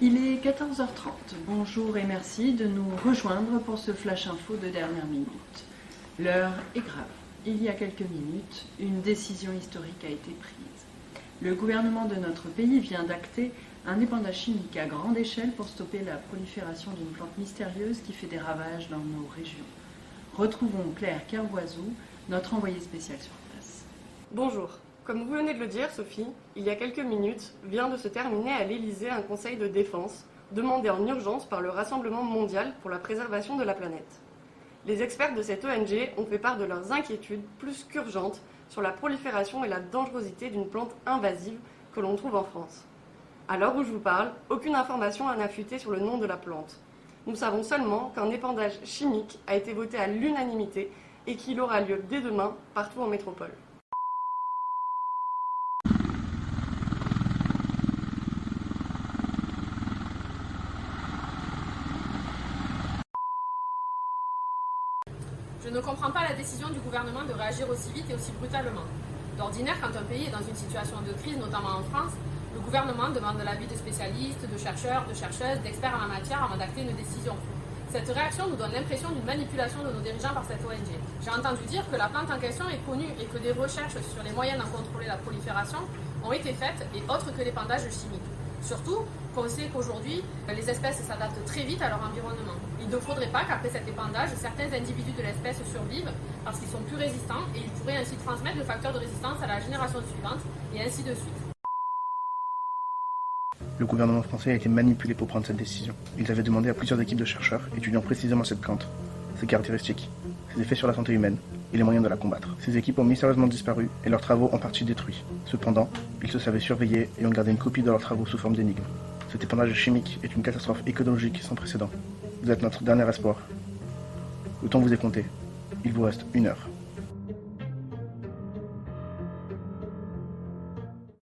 Il est 14h30. Bonjour et merci de nous rejoindre pour ce flash info de dernière minute. L'heure est grave. Il y a quelques minutes, une décision historique a été prise. Le gouvernement de notre pays vient d'acter un épandage chimique à grande échelle pour stopper la prolifération d'une plante mystérieuse qui fait des ravages dans nos régions. Retrouvons Claire Kervoisou, notre envoyée spéciale sur place. Bonjour. Comme vous venez de le dire, Sophie, il y a quelques minutes, vient de se terminer à l'Élysée un conseil de défense demandé en urgence par le Rassemblement mondial pour la préservation de la planète. Les experts de cette ONG ont fait part de leurs inquiétudes plus qu'urgentes sur la prolifération et la dangerosité d'une plante invasive que l'on trouve en France. À l'heure où je vous parle, aucune information n'a fuité sur le nom de la plante. Nous savons seulement qu'un épandage chimique a été voté à l'unanimité et qu'il aura lieu dès demain partout en métropole. Je ne comprends pas la décision du gouvernement de réagir aussi vite et aussi brutalement. D'ordinaire, quand un pays est dans une situation de crise, notamment en France, le gouvernement demande l'avis de spécialistes, de chercheurs, de chercheuses, d'experts en la matière avant d'acter une décision. Cette réaction nous donne l'impression d'une manipulation de nos dirigeants par cette ONG. J'ai entendu dire que la plante en question est connue et que des recherches sur les moyens d'en contrôler la prolifération ont été faites et autres que l'épandage chimique. Surtout qu'on sait qu'aujourd'hui, les espèces s'adaptent très vite à leur environnement. Il ne faudrait pas qu'après cet épandage, certains individus de l'espèce survivent parce qu'ils sont plus résistants et ils pourraient ainsi transmettre le facteur de résistance à la génération suivante et ainsi de suite. Le gouvernement français a été manipulé pour prendre cette décision. Ils avaient demandé à plusieurs équipes de chercheurs étudiant précisément cette plante, ses caractéristiques, ses effets sur la santé humaine et les moyens de la combattre. Ces équipes ont mystérieusement disparu et leurs travaux en partie détruits. Cependant, ils se savaient surveillés et ont gardé une copie de leurs travaux sous forme d'énigme. Cet épandage chimique est une catastrophe écologique sans précédent. Vous êtes notre dernier espoir. Le temps vous est compté. Il vous reste 1 heure.